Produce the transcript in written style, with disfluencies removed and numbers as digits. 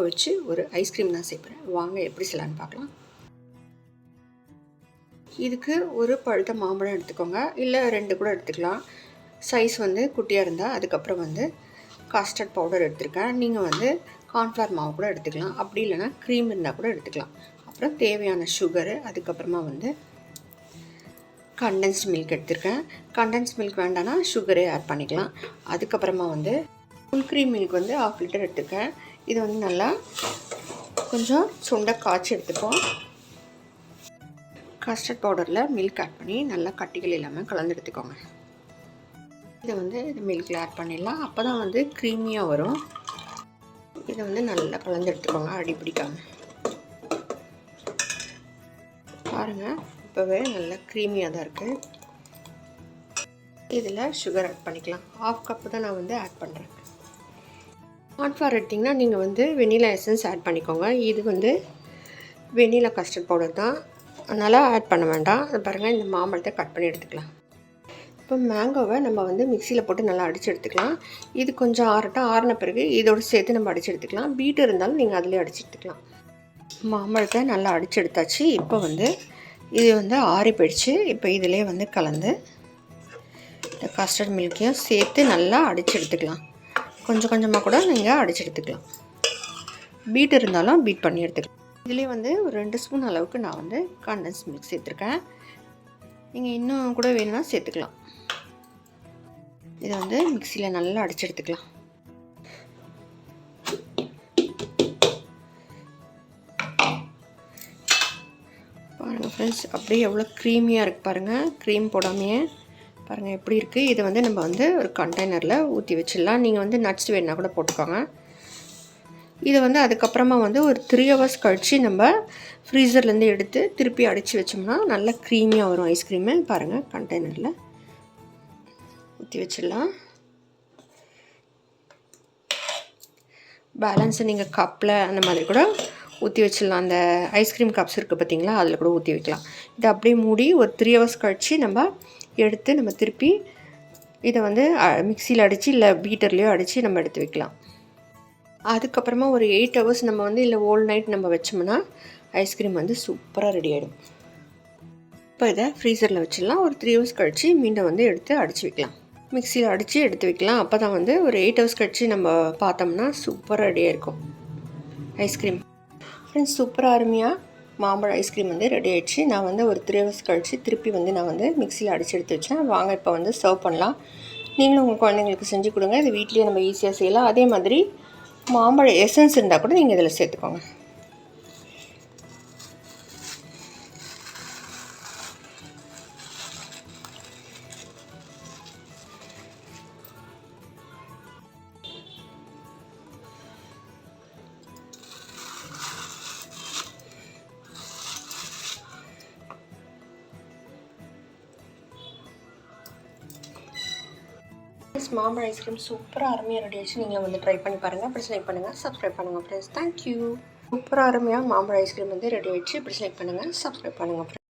Mango வச்சு ஒரு ice cream தான் செய்கிறேன். வாங்க எப்படி செய்யலான்னு பார்க்கலாம். இதுக்கு ஒரு பழுத்த மாம்பழம் எடுத்துக்கோங்க, இல்லை 2 கூட எடுத்துக்கலாம். சைஸ் வந்து குட்டியாக இருந்தால். அதுக்கப்புறம் வந்து காஸ்டர்ட் பவுடர் எடுத்துருக்கேன். நீங்கள் வந்து கார்ன்ஃப்ளவர் மாவு கூட எடுத்துக்கலாம், அப்படி இல்லைனா க்ரீம் இருந்தால் கூட எடுத்துக்கலாம். அப்புறம் தேவையான சுகரு, அதுக்கப்புறமா வந்து கண்டென்ஸ்ட் மில்க் எடுத்துருக்கேன். கண்டென்ஸ்ட் மில்க் வேண்டாம்னா சுகரே ஆட் பண்ணிக்கலாம். அதுக்கப்புறமா வந்து ஃபுல் க்ரீம் மில்க் வந்து 1/2 லிட்டர் எடுத்துருக்கேன். இது வந்து நல்லா கொஞ்சம் சுண்ட காய்ச்சி எடுத்துப்போம். கஸ்டர்ட் பவுடரில் மில்க் ஆட் பண்ணி நல்லா கட்டிகள் இல்லாமல் கலந்து எடுத்துக்கோங்க. இதை வந்து இது மில்கில் ஆட் பண்ணிடலாம். அப்போ தான் வந்து க்ரீமியாக வரும். இதை வந்து நல்லா கலந்து எடுத்துக்கோங்க, அடி பிடிக்காமல். பாருங்கள், இப்போவே நல்லா க்ரீமியாக தான் இருக்குது. இதில் சுகர் ஆட் பண்ணிக்கலாம். 1/2 கப்பு தான் நான் வந்து ஆட் பண்ணுறேன். கார்ன்ஃப்ளவர் எடுத்திங்கன்னா நீங்கள் வந்து வெனிலா எசன்ஸ் ஆட் பண்ணிக்கோங்க. இது வந்து வெனிலா கஸ்டர்ட் பவுடர் தான், அதனால் ஆட் பண்ண வேண்டாம். அது பாருங்கள், இந்த மாம்பழத்தை கட் பண்ணி எடுத்துக்கலாம். இப்போ மேங்கோவை நம்ம வந்து மிக்சியில் போட்டு நல்லா அடித்து எடுத்துக்கலாம். இது கொஞ்சம் ஆறின பிறகு இதோடு சேர்த்து நம்ம அடித்து எடுத்துக்கலாம். பீட் இருந்தாலும் நீங்கள் அதிலே அடித்து எடுத்துக்கலாம். மாம்பழத்தை நல்லா அடித்து எடுத்தாச்சு. இப்போ வந்து இது வந்து ஆறி போயிடுச்சு. இப்போ இதிலே வந்து கலந்து இந்த கஸ்டர்ட் மில்க்கையும் சேர்த்து நல்லா அடித்து எடுத்துக்கலாம். கொஞ்சம் கொஞ்சமாக கூட நீங்கள் அடித்து எடுத்துக்கலாம். பீட் இருந்தாலும் பீட் பண்ணி எடுத்துக்கலாம். இதிலே வந்து ஒரு 2 ஸ்பூன் அளவுக்கு நான் வந்து கண்டென்ஸ் மில்க் சேர்த்துருக்கேன். நீங்கள் இன்னும் கூட வேணும்னா சேர்த்துக்கலாம். இதை வந்து மிக்சியில் நல்லா அடித்து எடுத்துக்கலாம். பாருங்கள் ஃப்ரெண்ட்ஸ், அப்படியே எவ்வளோ க்ரீமியாக இருக்குது பாருங்கள். க்ரீம் போடாமையே பாருங்கள் எப்படி இருக்குது. இதை வந்து நம்ம வந்து ஒரு கண்டெய்னரில் ஊற்றி வச்சிடலாம். நீங்கள் வந்து நட்ஸ் வேணுன்னா கூட போட்டுக்கோங்க. இதை வந்து அதுக்கப்புறமா வந்து ஒரு 3 hours கழித்து நம்ம ஃப்ரீசர்லேருந்து எடுத்து திருப்பி அடித்து வச்சோம்னா நல்லா க்ரீமியாக வரும் ஐஸ்கிரீமு. பாருங்கள், கண்டெய்னரில் ஊற்றி வச்சிடலாம். பேலன்ஸை நீங்கள் கப்பில் அந்த மாதிரி கூட ஊற்றி வச்சிடலாம். அந்த ஐஸ்கிரீம் கப்ஸ் இருக்குது பார்த்திங்களா, அதில் கூட ஊற்றி வைக்கலாம். இதை அப்படியே மூடி ஒரு 3 hours கழித்து நம்ம எடுத்து நம்ம திருப்பி இதை வந்து மிக்சியில் அடித்து இல்லை பீட்டர்லேயோ அடித்து நம்ம எடுத்து வைக்கலாம். அதுக்கப்புறமா ஒரு 8 hours நம்ம வந்து இல்லை ஹோல் நைட் நம்ம வச்சோம்னா ஐஸ்கிரீம் வந்து சூப்பராக ரெடி ஆகிடும். இப்போ இதை ஃப்ரீசரில் வச்சிடலாம். ஒரு 3 hours கழித்து மீண்டும் வந்து எடுத்து அடித்து வைக்கலாம். மிக்சியில் அடித்து எடுத்து வைக்கலாம். அப்போ தான் வந்து ஒரு 8 hours கழித்து நம்ம பார்த்தோம்னா சூப்பராக ரெடியாக இருக்கும் ஐஸ்கிரீம். ஃப்ரெண்ட்ஸ், சூப்பராக அருமையாக மாம்பழ ஐஸ்கிரீம் வந்து ரெடி ஆகிடுச்சு. நான் வந்து ஒரு 3 hours கழித்து திருப்பி வந்து நான் வந்து மிக்சியில் அடித்து எடுத்து வச்சேன். வாங்க இப்போ வந்து சர்வ் பண்ணலாம். நீங்களும் உங்கள் குழந்தைங்களுக்கு செஞ்சு கொடுங்க. இது வீட்லேயே நம்ம ஈஸியாக செய்யலாம். அதே மாதிரி மாம்பழ எசன்ஸ் இருந்தால் கூட நீங்கள் இதில் சேர்த்துக்கோங்க. மாம்பழ ஐஸ்கிரீம் சூப்பராக அருமையாக ரெடி ஆகிடுச்சு. நீங்களும் வந்து ட்ரை பண்ணி பாருங்கள். அப்படி லைக் பண்ணுங்கள், சப்ஸ்கிரைப் பண்ணுங்கள் ஃப்ரெண்ட்ஸ். தேங்க்யூ. சூப்பராக அருமையாக மாம்பழ ஐஸ்கிரீம் வந்து ரெடி ஆகிடுச்சு. இப்படி லைக் பண்ணுங்கள், சப்ஸ்கிரைப் பண்ணுங்கள் ஃப்ரெண்ட்ஸ்.